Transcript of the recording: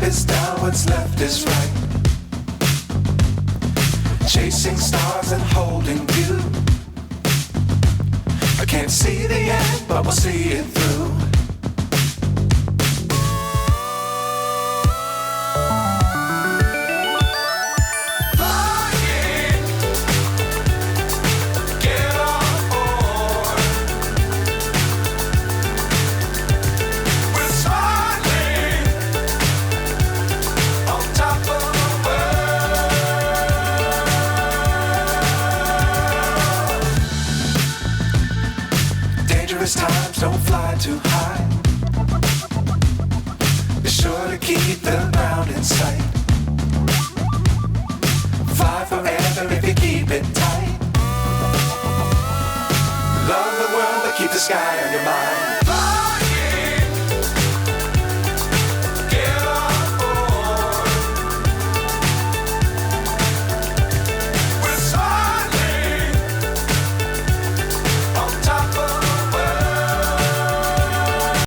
is down, what's left is right. Chasing stars and holding you. I can't see the end, but we'll see it through. Times don't fly too high. Be sure to keep the ground in sight. Fly forever if you keep it tight. Love the world, but keep the sky on your mind.